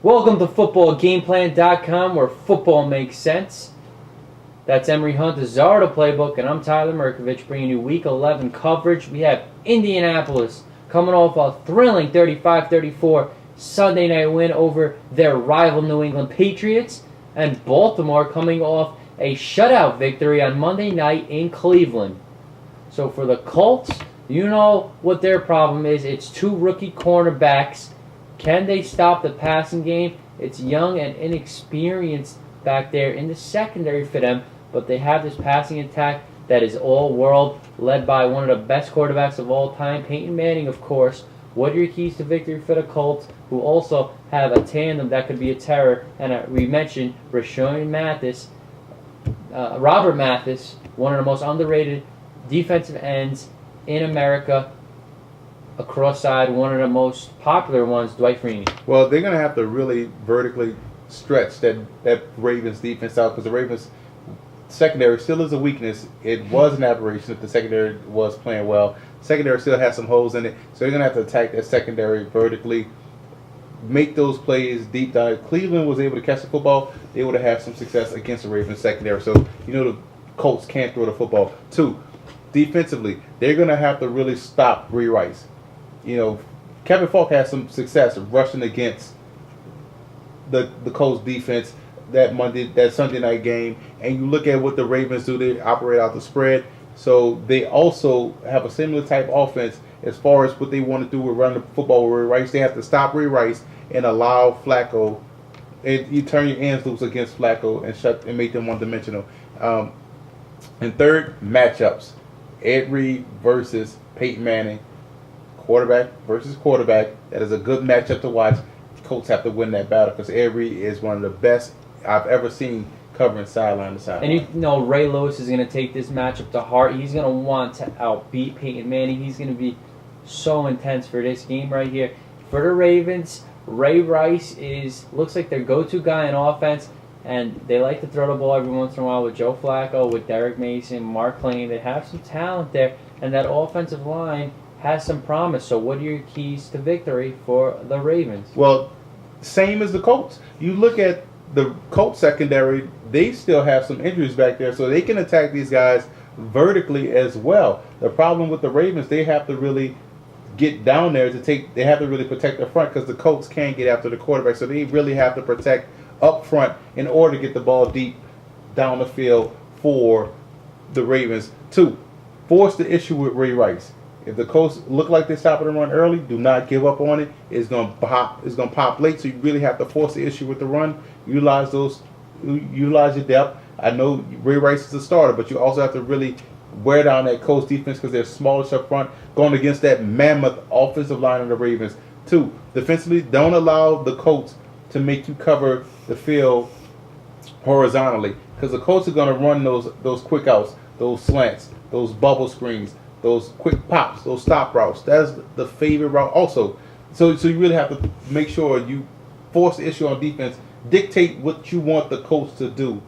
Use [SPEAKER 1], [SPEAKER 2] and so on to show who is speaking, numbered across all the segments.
[SPEAKER 1] Welcome to footballgameplan.com, where football makes sense. That's Emery Hunt, the czar of the playbook, and I'm Tyler Merkovich, bringing you Week 11 coverage. We have Indianapolis coming off a thrilling 35-34 Sunday night win over their rival New England Patriots, and Baltimore coming off a shutout victory on Monday night in Cleveland. So for the Colts, you know what their problem is. It's two rookie cornerbacks. Can they stop the passing game? It's young and inexperienced back there in the secondary for them, but they have this passing attack that is all-world, led by one of the best quarterbacks of all time, Peyton Manning, of course. What are your keys to victory for the Colts, who also have a tandem that could be a terror? And we mentioned Robert Mathis, one of the most underrated defensive ends in America. Across side, one of the most popular ones, Dwight Freeney.
[SPEAKER 2] Well, they're going to have to really vertically stretch that Ravens defense out, because the Ravens secondary still is a weakness. It was an aberration that the secondary was playing well. Secondary still has some holes in it, so they're going to have to attack that secondary vertically, make those plays deep down. If Cleveland was able to catch the football, they would have had some success against the Ravens secondary. So, the Colts can't throw the football. 2, defensively, they're going to have to really stop Ray Rice. Kevin Falk had some success rushing against the Colts defense that Sunday night game, and you look at what the Ravens do. They operate out the spread, so they also have a similar type offense as far as what they want to do with running the football with Ray Rice. They have to stop Ray Rice and allow Flacco, and you turn your hands loose against Flacco and make them one-dimensional. And third, matchups: Ed Reed versus Peyton Manning. Quarterback versus quarterback. That is a good matchup to watch. The Colts have to win that battle, because Ed Reed is one of the best I've ever seen covering sideline to sideline.
[SPEAKER 1] And Ray Lewis is going to take this matchup to heart. He's going to want to outbeat Peyton Manning. He's going to be so intense for this game right here. For the Ravens, Ray Rice looks like their go-to guy in offense, and they like to throw the ball every once in a while with Joe Flacco, with Derek Mason, Mark Lane. They have some talent there, and that offensive line has some promise. So what are your keys to victory for the Ravens?
[SPEAKER 2] Well, same as the Colts. You look at the Colts secondary, they still have some injuries back there, so they can attack these guys vertically as well. The problem with the Ravens, they have to really get down there they have to really protect the front, because the Colts can't get after the quarterback, so they really have to protect up front in order to get the ball deep down the field for the Ravens. 2, force the issue with Ray Rice. If the Colts look like they're stopping the run early, do not give up on it. It's gonna pop late, so you really have to force the issue with the run. Utilize your depth. I know Ray Rice is a starter, but you also have to really wear down that Colts defense, because they're smallish up front, going against that mammoth offensive line of the Ravens. 2, defensively, don't allow the Colts to make you cover the field horizontally, because the Colts are going to run those quick outs, those slants, those bubble screens, those quick pops, those stop routes. That's the favorite route also. So you really have to make sure you force the issue on defense. Dictate what you want the Colts to do.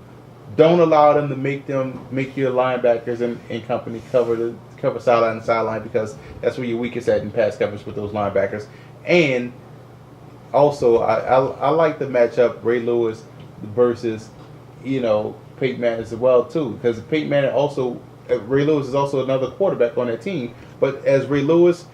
[SPEAKER 2] Don't allow them to make your linebackers and company cover sideline to sideline, because that's where your weakest at in pass coverage with those linebackers. And also, I like the matchup Ray Lewis versus Peyton Manning as well too, because Peyton Manning also. Ray Lewis is also another quarterback on that team, but as Ray Lewis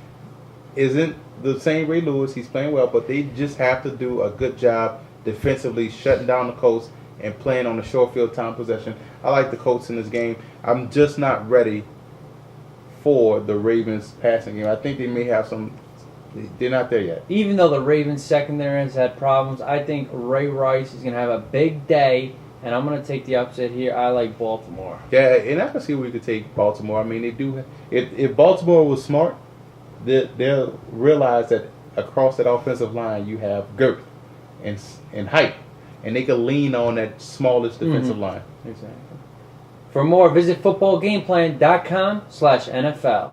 [SPEAKER 2] isn't the same Ray Lewis, he's playing well, but they just have to do a good job defensively, shutting down the Colts and playing on the short field time possession. I like the Colts in this game. I'm just not ready for the Ravens passing game. I think they may have some. They're not there yet.
[SPEAKER 1] Even though the Ravens secondary has had problems, I think Ray Rice is going to have a big day. And I'm going to take the upset here. I like Baltimore.
[SPEAKER 2] Yeah, and I can see where you could take Baltimore. I mean, they do. If Baltimore was smart, they'll realize that across that offensive line you have girth and height, and they can lean on that smallest defensive line.
[SPEAKER 1] Exactly. For more, visit footballgameplan.com/NFL.